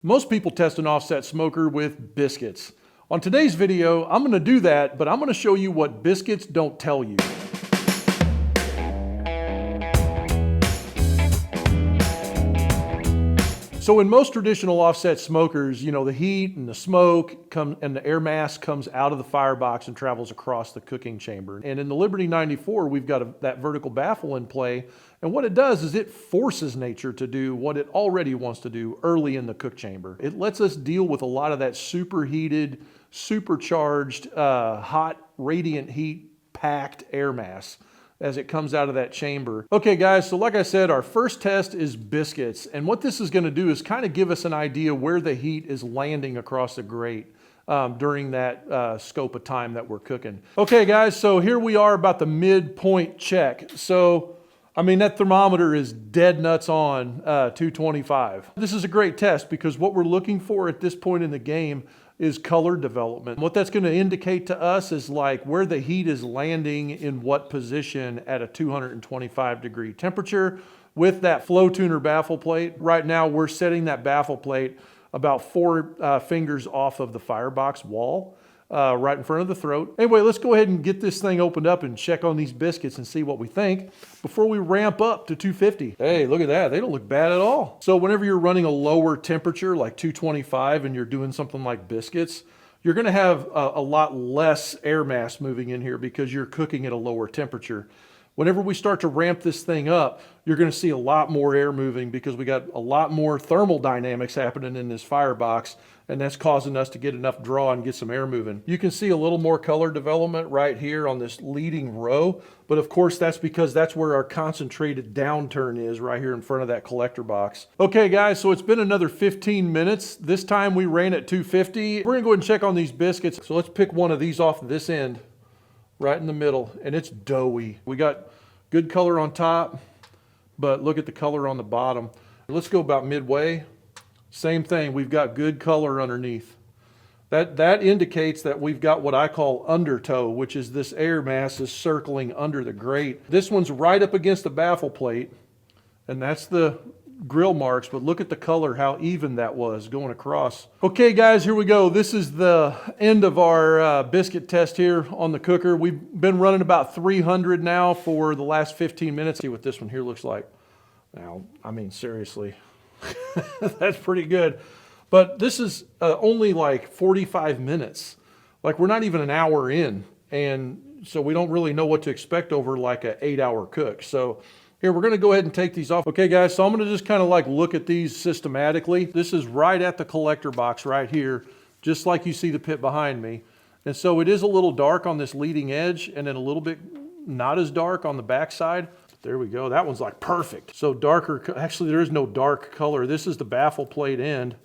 Most people test an offset smoker with Biscuits. On today's video, I'm going to do that, but I'm going to show you what Biscuits don't tell you. So in most traditional offset smokers, you know, the heat and the smoke and the air mass comes out of the firebox and travels across the cooking chamber. And in the Liberty94, we've got that vertical baffle in play. And what it does is it forces nature to do what it already wants to do early in the cook chamber. It lets us deal with a lot of that superheated, supercharged, hot, radiant heat packed air mass as it comes out of that chamber. Okay guys, so like I said, our first test is Biscuits. And what this is gonna do is kind of give us an idea where the heat is landing across the grate during that scope of time that we're cooking. Okay guys, so here we are about the midpoint check. So, I mean, that thermometer is dead nuts on 225. This is a great test because what we're looking for at this point in the game is color development. What that's going to indicate to us is like where the heat is landing in what position at a 225 degree temperature with that FlowTuner Baffle Plate. Right now we're setting that baffle plate about 4 fingers off of the firebox wall, right in front of the throat. Anyway, let's go ahead and get this thing opened up and check on these biscuits and see what we think before we ramp up to 250. Hey, look at that. They don't look bad at all. So whenever you're running a lower temperature like 225 and you're doing something like biscuits, you're going to have a lot less air mass moving in here because you're cooking at a lower temperature. Whenever we start to ramp this thing up, you're going to see a lot more air moving because we got a lot more thermal dynamics happening in this firebox, and that's causing us to get enough draw and get some air moving. You can see a little more color development right here on this leading row, but of course that's because that's where our concentrated downturn is, right here in front of that collector box. Okay guys, so it's been another 15 minutes. This time we ran at 250. We're gonna go ahead and check on these biscuits. So let's pick one of these off this end, right in the middle, and it's doughy. We got good color on top, but look at the color on the bottom. Let's go about midway. Same thing, we've got good color underneath. That indicates that we've got what I call undertow, which is this air mass is circling under the grate. This one's right up against the baffle plate, and that's the grill marks, but look at the color, how even that was going across. Okay guys, here we go. This is the end of our biscuit test here on the cooker. We've been running about 300 now for the last 15 minutes. See what this one here looks like. Now, I mean, seriously, that's pretty good. But this is only like 45 minutes. Like we're not even an hour in. And so we don't really know what to expect over like an 8-hour cook. So here, we're gonna go ahead and take these off. Okay guys, so I'm gonna just kind of like look at these systematically. This is right at the collector box right here, just like you see the pit behind me. And so it is a little dark on this leading edge and then a little bit not as dark on the back side. There we go, that one's like perfect. So darker, actually there is no dark color. This is the baffle plate end.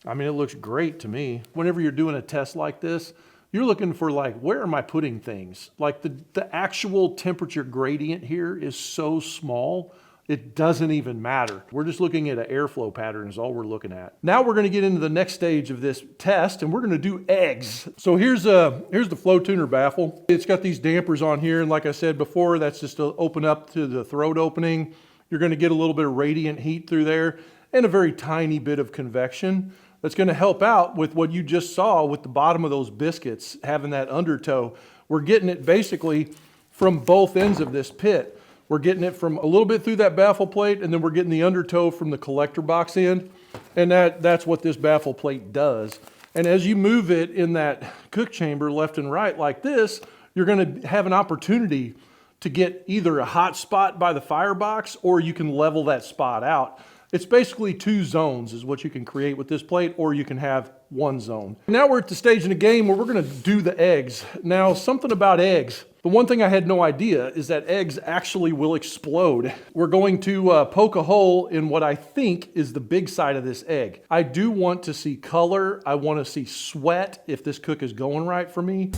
I mean, it looks great to me. Whenever you're doing a test like this, you're looking for like, where am I putting things? Like the actual temperature gradient here is so small, it doesn't even matter. We're just looking at an airflow pattern is all we're looking at. Now we're gonna get into the next stage of this test and we're gonna do eggs. So here's the FlowTuner baffle. It's got these dampers on here, and like I said before, that's just to open up to the throat opening. You're gonna get a little bit of radiant heat through there and a very tiny bit of convection. That's going to help out with what you just saw with the bottom of those biscuits, having that undertow. We're getting it basically from both ends of this pit. We're getting it from a little bit through that baffle plate, and then we're getting the undertow from the collector box end. And that's what this baffle plate does. And as you move it in that cook chamber left and right like this, you're going to have an opportunity to get either a hot spot by the firebox, or you can level that spot out. It's basically 2 zones is what you can create with this plate, or you can have 1 zone. Now we're at the stage in the game where we're gonna do the eggs. Now, something about eggs. The one thing I had no idea is that eggs actually will explode. We're going to poke a hole in what I think is the big side of this egg. I do want to see color. I want to see sweat if this cook is going right for me.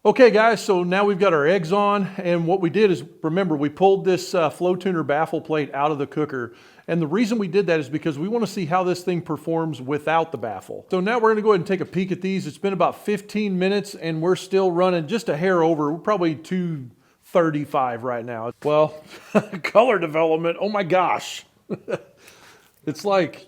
Okay guys, so now we've got our eggs on, and what we did is, remember, we pulled this FlowTuner baffle plate out of the cooker, and the reason we did that is because we want to see how this thing performs without the baffle. So now we're going to go ahead and take a peek at these. It's been about 15 minutes and we're still running just a hair over. We're probably 35 right now. Well, color development, oh my gosh. It's like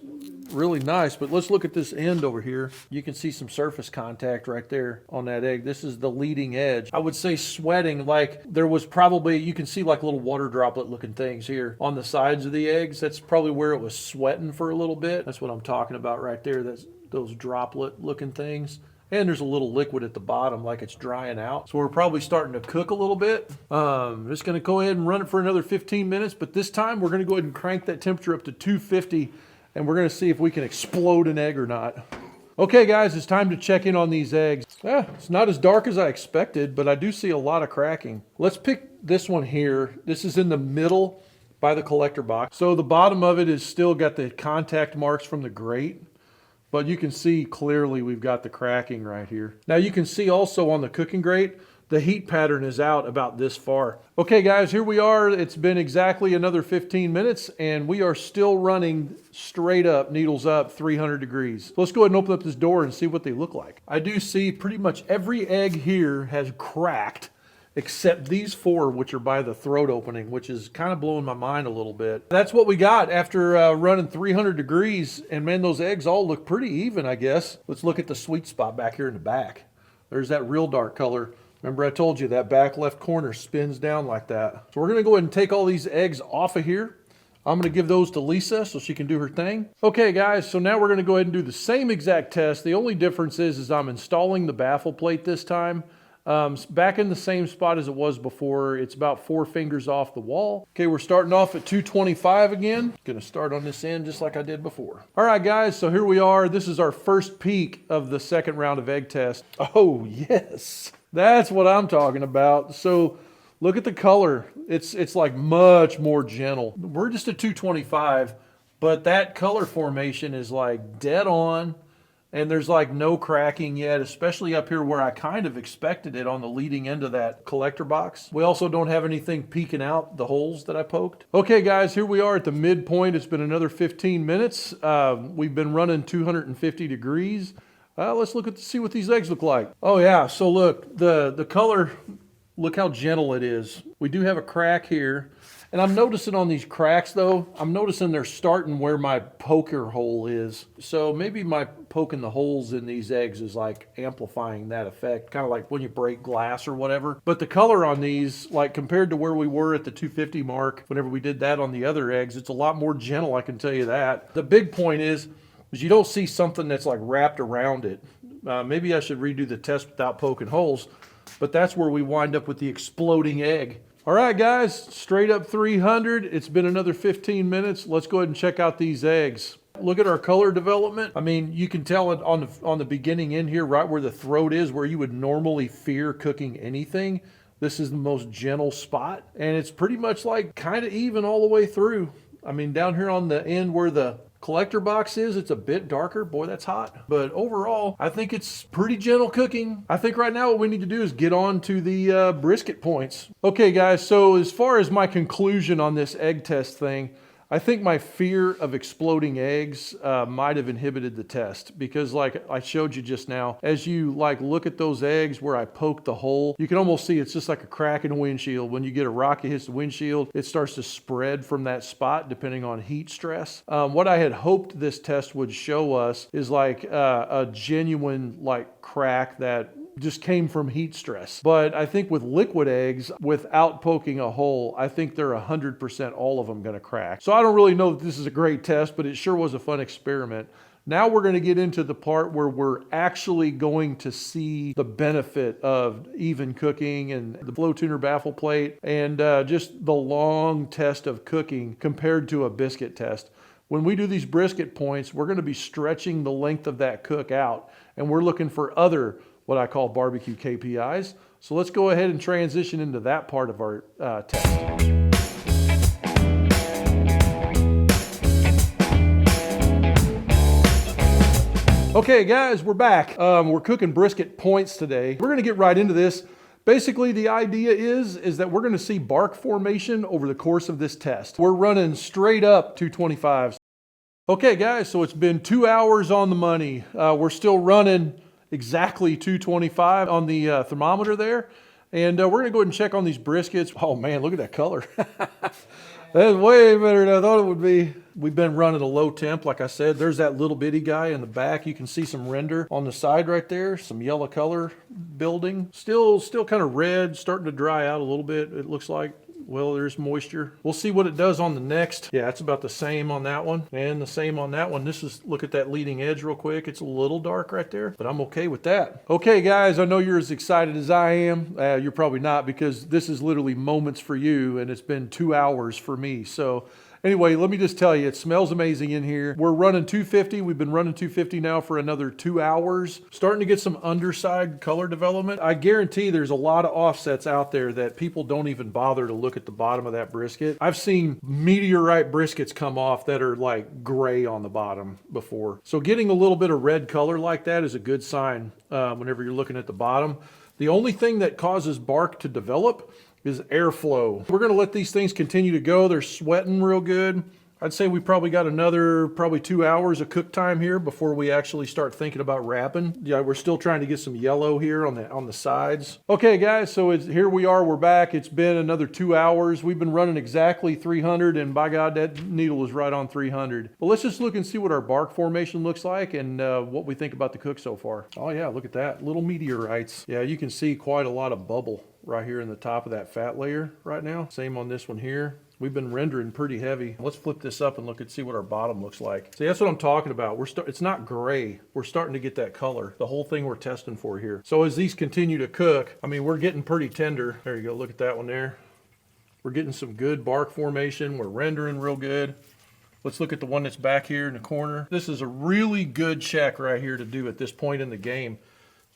really nice, but let's look at this end over here. You can see some surface contact right there on that egg. This is the leading edge. I would say sweating, like there was probably, you can see like little water droplet looking things here on the sides of the eggs. That's probably where it was sweating for a little bit. That's what I'm talking about right there. That's those droplet looking things. And there's a little liquid at the bottom like it's drying out. So we're probably starting to cook a little bit. Just gonna go ahead and run it for another 15 minutes, but this time we're gonna go ahead and crank that temperature up to 250 and we're gonna see if we can explode an egg or not. Okay guys, it's time to check in on these eggs. It's not as dark as I expected, but I do see a lot of cracking. Let's pick this one here. This is in the middle by the collector box. So the bottom of it is still got the contact marks from the grate. But you can see clearly we've got the cracking right here. Now you can see also on the cooking grate, the heat pattern is out about this far. Okay guys, here we are. It's been exactly another 15 minutes and we are still running straight up, needles up, 300 degrees. Let's go ahead and open up this door and see what they look like. I do see pretty much every egg here has cracked, except these 4, which are by the throat opening, which is kind of blowing my mind a little bit. That's what we got after running 300 degrees, and man, those eggs all look pretty even, I guess. Let's look at the sweet spot back here in the back. There's that real dark color. Remember I told you that back left corner spins down like that. So we're gonna go ahead and take all these eggs off of here. I'm gonna give those to Lisa so she can do her thing. Okay guys, so now we're gonna go ahead and do the same exact test. The only difference is I'm installing the baffle plate this time. Back in the same spot as it was before. It's about 4 fingers off the wall. Okay, we're starting off at 225 again. Gonna start on this end just like I did before. All right guys, so here we are. This is our first peek of the second round of egg test. Oh yes, that's what I'm talking about. So look at the color. It's like much more gentle. We're just at 225, but that color formation is like dead on. And there's like no cracking yet, especially up here where I kind of expected it on the leading end of that collector box. We also don't have anything peeking out the holes that I poked. Okay guys, here we are at the midpoint. It's been another 15 minutes. We've been running 250 degrees. Let's look at see what these eggs look like. Oh yeah, so look, the color, look how gentle it is. We do have a crack here. And I'm noticing on these cracks though, I'm noticing they're starting where my poker hole is. So maybe my poking the holes in these eggs is like amplifying that effect, kind of like when you break glass or whatever. But the color on these, like compared to where we were at the 250 mark, whenever we did that on the other eggs, it's a lot more gentle, I can tell you that. The big point is you don't see something that's like wrapped around it. Maybe I should redo the test without poking holes, but that's where we wind up with the exploding egg. All right, guys, straight up 300. It's been another 15 minutes. Let's go ahead and check out these eggs. Look at our color development. I mean, you can tell it on the beginning in here, right where the throat is, where you would normally fear cooking anything. This is the most gentle spot, and it's pretty much like kind of even all the way through. I mean, down here on the end where the collector box is, it's a bit darker. Boy, that's hot. But overall, I think it's pretty gentle cooking. I think right now what we need to do is get on to the brisket points. Okay, guys, so as far as my conclusion on this egg test thing, I think my fear of exploding eggs might have inhibited the test, because like I showed you just now, as you like look at those eggs where I poked the hole, you can almost see it's just like a crack in a windshield. When you get a rock, it hits the windshield, it starts to spread from that spot depending on heat stress. What I had hoped this test would show us is like a genuine like crack that just came from heat stress. But I think with liquid eggs, without poking a hole, I think they're 100% all of them gonna crack. So I don't really know that this is a great test, but it sure was a fun experiment. Now we're gonna get into the part where we're actually going to see the benefit of even cooking and the FlowTuner Baffle Plate and just the long test of cooking compared to a biscuit test. When we do these brisket points, we're gonna be stretching the length of that cook out, and we're looking for other what I call barbecue KPIs. So let's go ahead and transition into that part of our test. Okay guys, we're back. We're cooking brisket points today. We're gonna get right into this. Basically, the idea is that we're gonna see bark formation over the course of this test. We're running straight up 225s. Okay guys, so it's been 2 hours on the money. We're still running exactly 225 on the thermometer there. And we're gonna go ahead and check on these briskets. Oh man, look at that color. That's way better than I thought it would be. We've been running a low temp, like I said. There's that little bitty guy in the back. You can see some render on the side right there, some yellow color building. Still kind of red, starting to dry out a little bit, it looks like. Well, there's moisture. We'll see what it does on the next. Yeah, it's about the same on that one and the same on that one. This is, look at that leading edge real quick. It's a little dark right there, but I'm okay with that. Okay, guys, I know you're as excited as I am. You're probably not, because this is literally moments for you and it's been 2 hours for me. So anyway, let me just tell you, it smells amazing in here. We're running 250. We've been running 250 now for another 2 hours. Starting to get some underside color development. I guarantee there's a lot of offsets out there that people don't even bother to look at the bottom of that brisket. I've seen meteorite briskets come off that are like gray on the bottom before. So getting a little bit of red color like that is a good sign whenever you're looking at the bottom. The only thing that causes bark to develop is airflow. We're gonna let these things continue to go. They're sweating real good. I'd say we probably got another 2 hours of cook time here before we actually start thinking about wrapping. Yeah, we're still trying to get some yellow here on the sides. Okay guys, so here we are, we're back. It's been another 2 hours. We've been running exactly 300, and by God, that needle is right on 300. But let's just look and see what our bark formation looks like and what we think about the cook so far. Oh yeah, look at that, little meteorites. Yeah, you can see quite a lot of bubble right here in the top of that fat layer right now. Same on this one here. We've been rendering pretty heavy. Let's flip this up and look and see what our bottom looks like. See, that's what I'm talking about. It's not gray. We're starting to get that color. The whole thing we're testing for here. So as these continue to cook, I mean, we're getting pretty tender. There you go, look at that one there. We're getting some good bark formation. We're rendering real good. Let's look at the one that's back here in the corner. This is a really good check right here to do at this point in the game.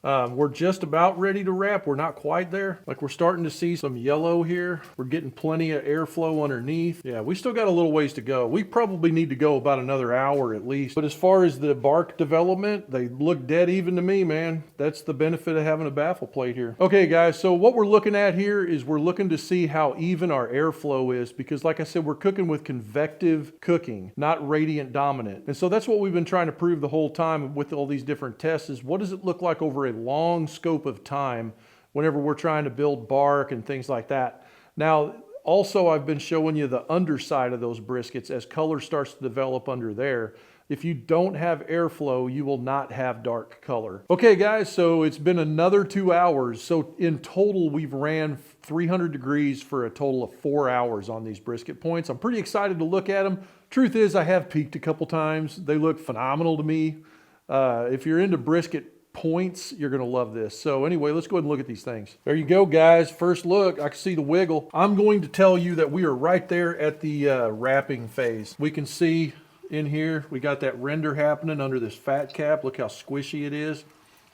We're just about ready to wrap. We're not quite there. Like, we're starting to see some yellow here. We're getting plenty of airflow underneath. Yeah, we still got a little ways to go. We probably need to go about another hour at least. But as far as the bark development, they look dead even to me, man. That's the benefit of having a baffle plate here. Okay, guys, so what we're looking at here is we're looking to see how even our airflow is, because like I said, we're cooking with convective cooking, not radiant dominant. And so that's what we've been trying to prove the whole time with all these different tests, is what does it look like over a long scope of time whenever we're trying to build bark and things like that. Now, also, I've been showing you the underside of those briskets as color starts to develop under there. If you don't have airflow, you will not have dark color. Okay, guys, so it's been another 2 hours. So in total, we've ran 300 degrees for a total of 4 hours on these brisket points. I'm pretty excited to look at them. Truth is, I have peeked a couple times. They look phenomenal to me. If you're into brisket points, you're gonna love this. So anyway, let's go ahead and look at these things. There you go, guys. First look, I can see the wiggle. I'm going to tell you that we are right there at the wrapping phase. We can see in here, we got that render happening under this fat cap. Look how squishy it is.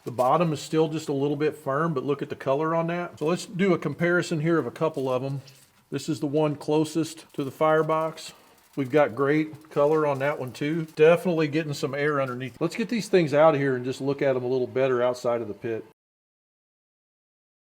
The bottom is still just a little bit firm, but look at the color on that. So let's do a comparison here of a couple of them. This is the one closest to the firebox. We've got great color on that one too. Definitely getting some air underneath. Let's get these things out of here and just look at them a little better outside of the pit.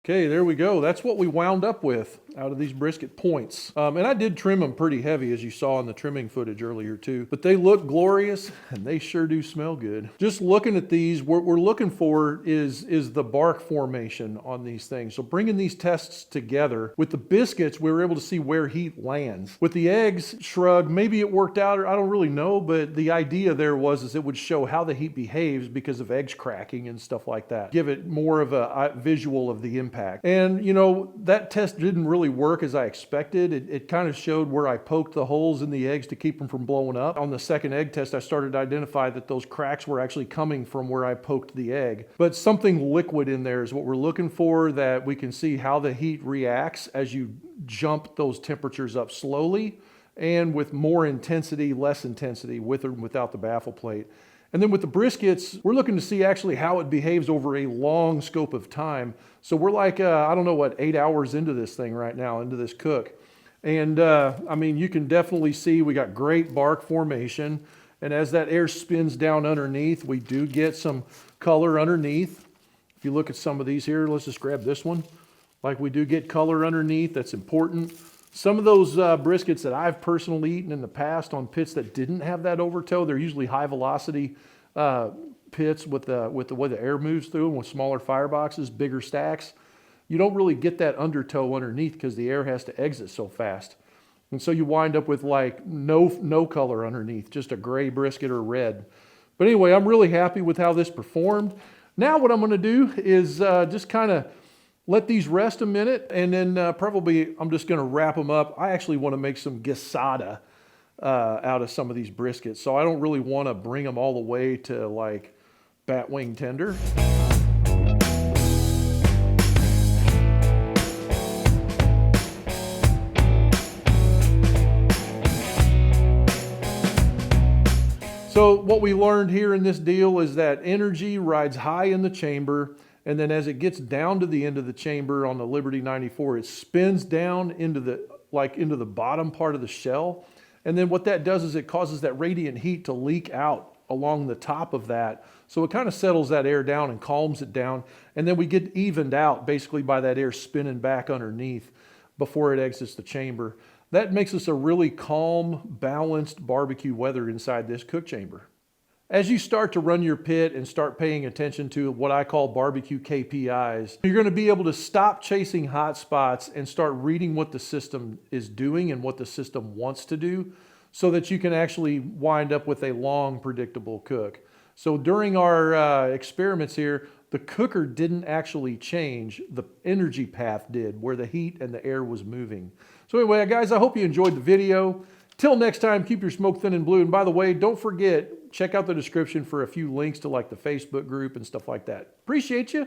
Okay, there we go. That's what we wound up with out of these brisket points. And I did trim them pretty heavy, as you saw in the trimming footage earlier too. But they look glorious and they sure do smell good. Just looking at these, what we're looking for is the bark formation on these things. So bringing these tests together, with the biscuits, we were able to see where heat lands. With the eggs, shrug, maybe it worked out, or I don't really know, but the idea there was it would show how the heat behaves because of eggs cracking and stuff like that. Give it more of a visual of the impact. And you know, that test didn't really work as I expected. It kind of showed where I poked the holes in the eggs to keep them from blowing up. On the second egg test, I started to identify that those cracks were actually coming from where I poked the egg. But something liquid in there is what we're looking for, that we can see how the heat reacts as you jump those temperatures up slowly and with more intensity, less intensity, with or without the baffle plate. And then with the briskets, we're looking to see actually how it behaves over a long scope of time. So we're like, I don't know what, 8 hours into this thing right now, into this cook. And I mean, you can definitely see we got great bark formation. And as that air spins down underneath, we do get some color underneath. If you look at some of these here, let's just grab this one. Like, we do get color underneath, that's important. Some of those briskets that I've personally eaten in the past on pits that didn't have that overtow, they're usually high velocity pits with the way the air moves through them, with smaller fireboxes, bigger stacks. you don't really get that undertow underneath because the air has to exit so fast. And so you wind up with like no color underneath, just a gray brisket or red. But anyway, I'm really happy with how this performed. Now what I'm gonna do is just kind of let these rest a minute, and then probably I'm just gonna wrap them up. I actually wanna make some guisada out of some of these briskets. So I don't really wanna bring them all the way to like bat wing tender. So what we learned here in this deal is that energy rides high in the chamber, and then as it gets down to the end of the chamber on the Liberty94, it spins down into the bottom part of the shell. And then what that does is it causes that radiant heat to leak out along the top of that. So it kind of settles that air down and calms it down. And then we get evened out basically by that air spinning back underneath before it exits the chamber. That makes us a really calm, balanced barbecue weather inside this cook chamber. As you start to run your pit and start paying attention to what I call barbecue KPIs, you're going to be able to stop chasing hot spots and start reading what the system is doing and what the system wants to do so that you can actually wind up with a long, predictable cook. So during our experiments here, the cooker didn't actually change, the energy path did, where the heat and the air was moving. So anyway, guys, I hope you enjoyed the video. Till next time, keep your smoke thin and blue. And by the way, don't forget, check out the description for a few links to like the Facebook group and stuff like that. Appreciate you.